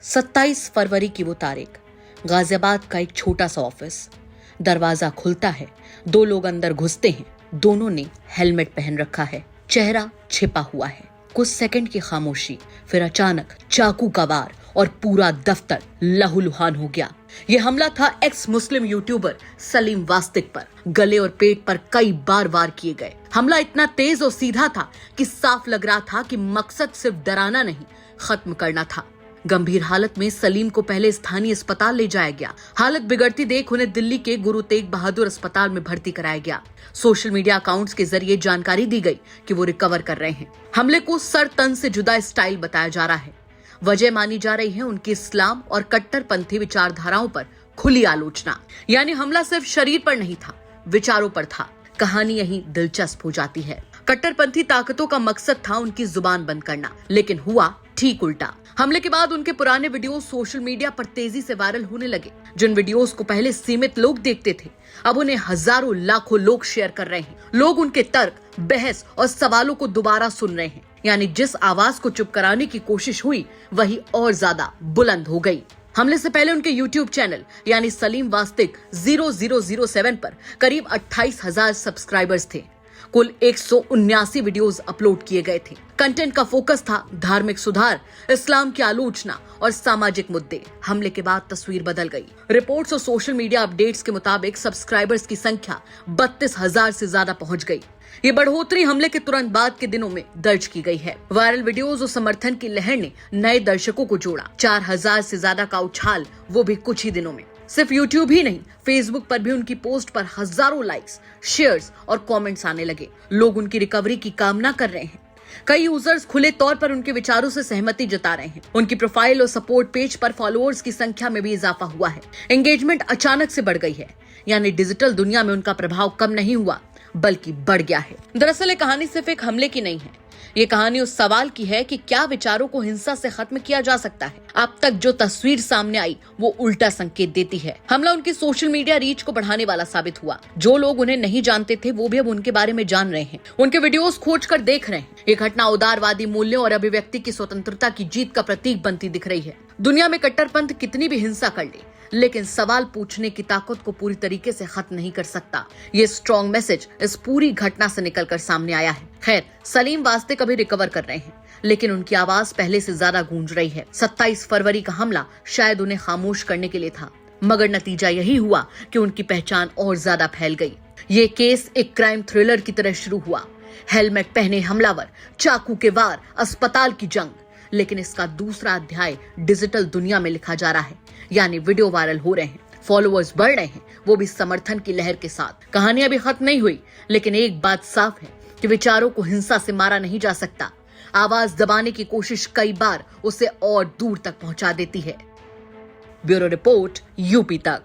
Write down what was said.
27 फरवरी की वो तारीख, गाजियाबाद का एक छोटा सा ऑफिस। दरवाजा खुलता है, दो लोग अंदर घुसते हैं। दोनों ने हेलमेट पहन रखा है, चेहरा छिपा हुआ है। कुछ सेकंड की खामोशी, फिर अचानक चाकू का वार और पूरा दफ्तर लहूलुहान हो गया। ये हमला था एक्स मुस्लिम यूट्यूबर सलीम वास्तिक पर। गले और पेट पर कई बार वार किए गए। हमला इतना तेज और सीधा था कि साफ लग रहा था कि मकसद सिर्फ डराना नहीं, खत्म करना था। गंभीर हालत में सलीम को पहले स्थानीय अस्पताल ले जाया गया। हालत बिगड़ती देख उन्हें दिल्ली के गुरु तेग बहादुर अस्पताल में भर्ती कराया गया। सोशल मीडिया अकाउंट्स के जरिए जानकारी दी गई कि वो रिकवर कर रहे हैं। हमले को सर तन से जुदा स्टाइल बताया जा रहा है। वजह मानी जा रही है उनकी इस्लाम और कट्टरपंथी विचारधाराओं पर खुली आलोचना। यानी हमला सिर्फ शरीर पर नहीं था, विचारों पर था। कहानी यही दिलचस्प हो जाती है। कट्टरपंथी ताकतों का मकसद था उनकी जुबान बंद करना, लेकिन हुआ ठीक उल्टा। हमले के बाद उनके पुराने वीडियो सोशल मीडिया पर तेजी से वायरल होने लगे। जिन वीडियोस को पहले सीमित लोग देखते थे, अब उन्हें हजारों लाखों लोग शेयर कर रहे हैं। लोग उनके तर्क, बहस और सवालों को दोबारा सुन रहे हैं। यानी जिस आवाज को चुप कराने की कोशिश हुई, वही और ज्यादा बुलंद हो गई। हमले से पहले उनके YouTube चैनल यानी सलीम वास्तिक 0007 पर करीब 28,000 सब्सक्राइबर्स थे। कुल 179 वीडियोस अपलोड किए गए थे। कंटेंट का फोकस था धार्मिक सुधार, इस्लाम की आलोचना और सामाजिक मुद्दे। हमले के बाद तस्वीर बदल गई। रिपोर्ट्स और सोशल मीडिया अपडेट्स के मुताबिक सब्सक्राइबर्स की संख्या 32,000 से ज्यादा पहुंच गई। ये बढ़ोतरी हमले के तुरंत बाद के दिनों में दर्ज की गई है। वायरल वीडियोस और समर्थन की लहर ने नए दर्शकों को जोड़ा। 4,000 से ज्यादा का उछाल, वो भी कुछ ही दिनों में। सिर्फ यूट्यूब ही नहीं, फेसबुक पर भी उनकी पोस्ट पर हजारों लाइक्स, शेयर्स और कमेंट्स आने लगे। लोग उनकी रिकवरी की कामना कर रहे हैं। कई यूजर्स खुले तौर पर उनके विचारों से सहमति जता रहे हैं। उनकी प्रोफाइल और सपोर्ट पेज पर फॉलोअर्स की संख्या में भी इजाफा हुआ है। एंगेजमेंट अचानक से बढ़ गई है। यानी डिजिटल दुनिया में उनका प्रभाव कम नहीं हुआ, बल्कि बढ़ गया है। दरअसल ये कहानी सिर्फ एक हमले की नहीं है। ये कहानी उस सवाल की है कि क्या विचारों को हिंसा से खत्म किया जा सकता है। अब तक जो तस्वीर सामने आई, वो उल्टा संकेत देती है। हमला उनकी सोशल मीडिया रीच को बढ़ाने वाला साबित हुआ। जो लोग उन्हें नहीं जानते थे, वो भी अब उनके बारे में जान रहे हैं। उनके वीडियोस खोज कर देख रहे हैं। ये घटना उदारवादी मूल्यों और अभिव्यक्ति की स्वतंत्रता की जीत का प्रतीक बनती दिख रही है। दुनिया में कट्टरपंथ कितनी भी हिंसा कर ले, लेकिन सवाल पूछने की ताकत को पूरी तरीके से खत्म नहीं कर सकता। ये स्ट्रॉन्ग मैसेज इस पूरी घटना से निकलकर सामने आया है। खैर, सलीम वास्तिक अभी रिकवर कर रहे हैं, लेकिन उनकी आवाज पहले से ज्यादा गूंज रही है। 27 फरवरी का हमला शायद उन्हें खामोश करने के लिए था, मगर नतीजा यही हुआ कि उनकी पहचान और ज्यादा फैल गई। ये केस एक क्राइम थ्रिलर की तरह शुरू हुआ। हेलमेट पहने हमलावर, चाकू के वार, अस्पताल की जंग। लेकिन इसका दूसरा अध्याय डिजिटल दुनिया में लिखा जा रहा है। यानी वीडियो वायरल हो रहे हैं, फॉलोअर्स बढ़ रहे हैं, वो भी समर्थन की लहर के साथ। कहानी अभी खत्म नहीं हुई, लेकिन एक बात साफ है कि विचारों को हिंसा से मारा नहीं जा सकता। आवाज दबाने की कोशिश कई बार उसे और दूर तक पहुंचा देती है। ब्यूरो रिपोर्ट, यूपी तक।